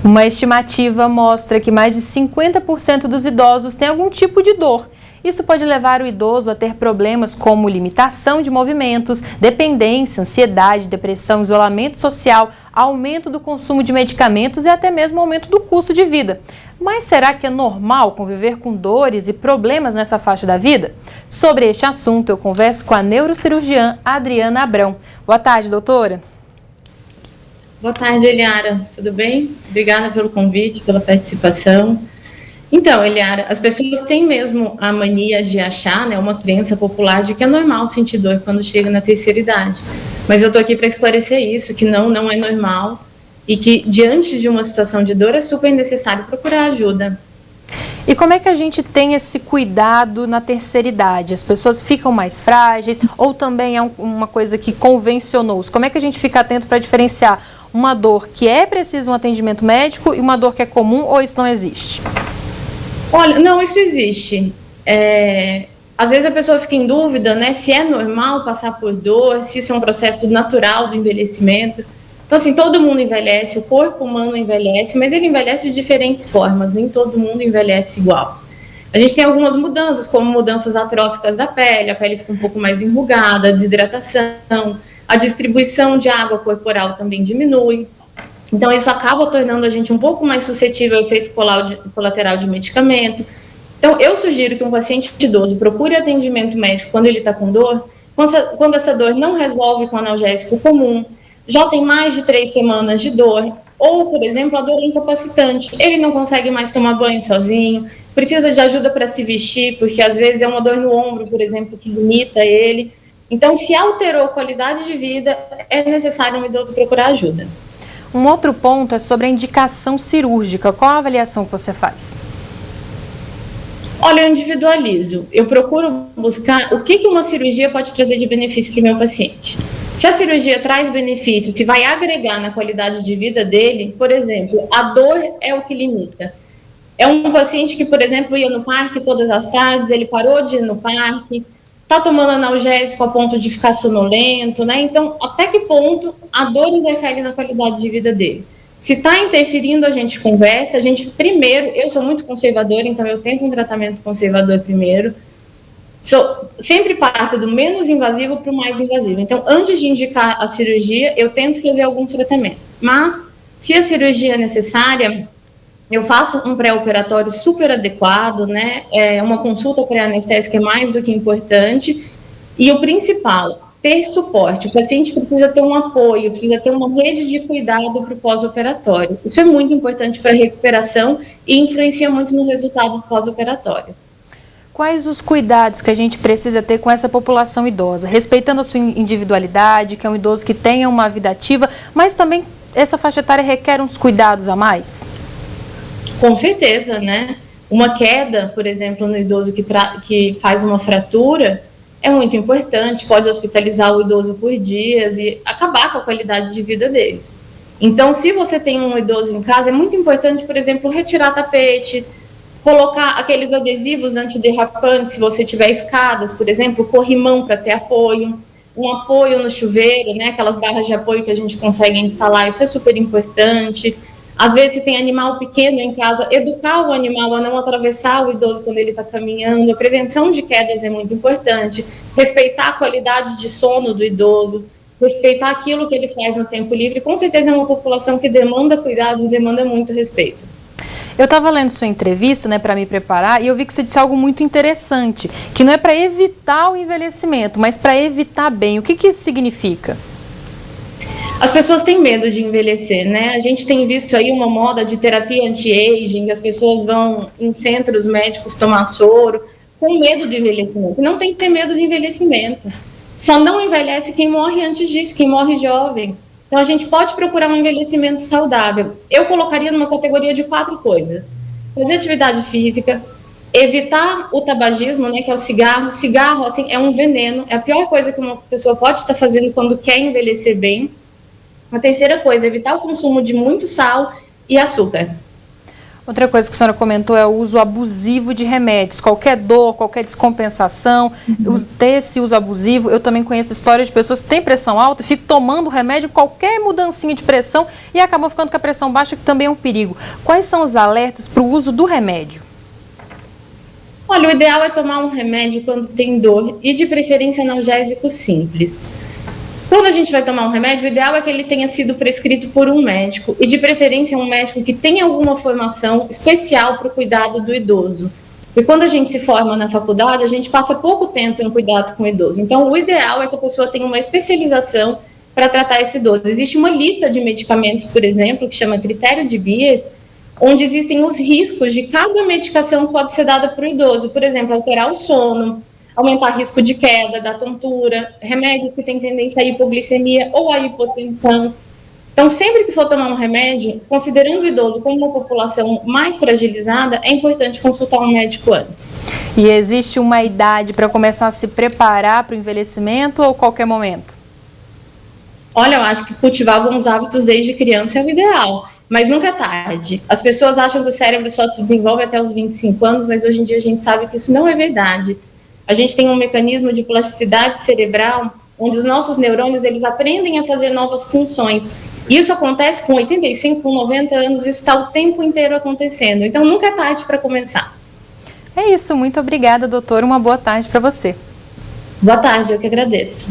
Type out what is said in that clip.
Uma estimativa mostra que mais de 50% dos idosos têm algum tipo de dor. Isso pode levar o idoso a ter problemas como limitação de movimentos, dependência, ansiedade, depressão, isolamento social, aumento do consumo de medicamentos e até mesmo aumento do custo de vida. Mas será que é normal conviver com dores e problemas nessa faixa da vida? Sobre este assunto, eu converso com a neurocirurgiã Adriana Abrão. Boa tarde, doutora. Boa tarde, Eliara. Tudo bem? Obrigada pelo convite, pela participação. Então, Eliara, as pessoas têm mesmo a mania de achar, uma crença popular de que é normal sentir dor quando chega na terceira idade. Mas eu estou aqui para esclarecer isso, que não é normal e que, diante de uma situação de dor, é super necessário procurar ajuda. E como é que a gente tem esse cuidado na terceira idade? As pessoas ficam mais frágeis ou também é uma coisa que convencionou-se? Como é que a gente fica atento para diferenciar uma dor que é preciso um atendimento médico e uma dor que é comum ou isso não existe? Olha, não, isso existe. Às vezes a pessoa fica em dúvida, se é normal passar por dor, se isso é um processo natural do envelhecimento. Então, assim, todo mundo envelhece, o corpo humano envelhece, mas ele envelhece de diferentes formas, nem todo mundo envelhece igual. A gente tem algumas mudanças, como mudanças atróficas da pele, a pele fica um pouco mais enrugada, a desidratação, a distribuição de água corporal também diminui. Então, isso acaba tornando a gente um pouco mais suscetível ao efeito colateral de medicamento. Então, eu sugiro que um paciente idoso procure atendimento médico quando ele está com dor, quando essa dor não resolve com analgésico comum, já tem mais de 3 semanas de dor, ou, por exemplo, a dor é incapacitante. Ele não consegue mais tomar banho sozinho, precisa de ajuda para se vestir, porque às vezes é uma dor no ombro, por exemplo, que limita ele. Então, se alterou a qualidade de vida, é necessário um idoso procurar ajuda. Um outro ponto é sobre a indicação cirúrgica. Qual a avaliação que você faz? Olha, eu individualizo. Eu procuro buscar o que uma cirurgia pode trazer de benefício para o meu paciente. Se a cirurgia traz benefício, se vai agregar na qualidade de vida dele, por exemplo, a dor é o que limita. É um paciente que, por exemplo, ia no parque todas as tardes, ele parou de ir no parque, está tomando analgésico a ponto de ficar sonolento, Então, até que ponto a dor interfere na qualidade de vida dele? Se está interferindo, a gente conversa, primeiro, eu sou muito conservadora, então eu tento um tratamento conservador primeiro, sempre parto do menos invasivo para o mais invasivo. Então, antes de indicar a cirurgia, eu tento fazer alguns tratamentos. Mas, se a cirurgia é necessária, eu faço um pré-operatório super adequado, uma consulta pré-anestésica é mais do que importante. E o principal, ter suporte. O paciente precisa ter um apoio, precisa ter uma rede de cuidado para o pós-operatório. Isso é muito importante para a recuperação e influencia muito no resultado pós-operatório. Quais os cuidados que a gente precisa ter com essa população idosa? Respeitando a sua individualidade, que é um idoso que tenha uma vida ativa, mas também essa faixa etária requer uns cuidados a mais? Com certeza, Uma queda, por exemplo, no idoso que faz uma fratura é muito importante, pode hospitalizar o idoso por dias e acabar com a qualidade de vida dele. Então, se você tem um idoso em casa, é muito importante, por exemplo, retirar tapete, colocar aqueles adesivos antiderrapantes, se você tiver escadas, por exemplo, corrimão para ter apoio, um apoio no chuveiro, aquelas barras de apoio que a gente consegue instalar, isso é super importante. Às vezes, se tem animal pequeno em casa, educar o animal a não atravessar o idoso quando ele está caminhando. A prevenção de quedas é muito importante. Respeitar a qualidade de sono do idoso, respeitar aquilo que ele faz no tempo livre. Com certeza é uma população que demanda cuidados e demanda muito respeito. Eu estava lendo sua entrevista, para me preparar, e eu vi que você disse algo muito interessante, que não é para evitar o envelhecimento, mas para evitar bem. O que isso significa? As pessoas têm medo de envelhecer, A gente tem visto aí uma moda de terapia anti-aging, as pessoas vão em centros médicos tomar soro, com medo de envelhecimento. Não tem que ter medo de envelhecimento. Só não envelhece quem morre antes disso, quem morre jovem. Então, a gente pode procurar um envelhecimento saudável. Eu colocaria numa categoria de 4 coisas. Fazer atividade física, evitar o tabagismo, que é o cigarro. Cigarro, assim, é um veneno, é a pior coisa que uma pessoa pode estar fazendo quando quer envelhecer bem. A terceira coisa, evitar o consumo de muito sal e açúcar. Outra coisa que a senhora comentou é o uso abusivo de remédios. Qualquer dor, qualquer descompensação, ter esse uso abusivo. Eu também conheço histórias de pessoas que têm pressão alta e ficam tomando remédio, qualquer mudancinha de pressão e acabam ficando com a pressão baixa, que também é um perigo. Quais são os alertas para o uso do remédio? Olha, o ideal é tomar um remédio quando tem dor e de preferência analgésico simples. Quando a gente vai tomar um remédio, o ideal é que ele tenha sido prescrito por um médico e de preferência um médico que tenha alguma formação especial para o cuidado do idoso. E quando a gente se forma na faculdade, a gente passa pouco tempo em cuidado com o idoso. Então, o ideal é que a pessoa tenha uma especialização para tratar esse idoso. Existe uma lista de medicamentos, por exemplo, que chama critério de Beers, onde existem os riscos de cada medicação que pode ser dada para o idoso. Por exemplo, alterar o sono, aumentar risco de queda, da tontura, remédios que têm tendência à hipoglicemia ou à hipotensão. Então, sempre que for tomar um remédio, considerando o idoso como uma população mais fragilizada, é importante consultar um médico antes. E existe uma idade para começar a se preparar para o envelhecimento ou qualquer momento? Olha, eu acho que cultivar bons hábitos desde criança é o ideal, mas nunca é tarde. As pessoas acham que o cérebro só se desenvolve até os 25 anos, mas hoje em dia a gente sabe que isso não é verdade. A gente tem um mecanismo de plasticidade cerebral, onde os nossos neurônios eles aprendem a fazer novas funções. E isso acontece com 85, com 90 anos, isso está o tempo inteiro acontecendo. Então, nunca é tarde para começar. É isso, muito obrigada, doutora. Uma boa tarde para você. Boa tarde, eu que agradeço.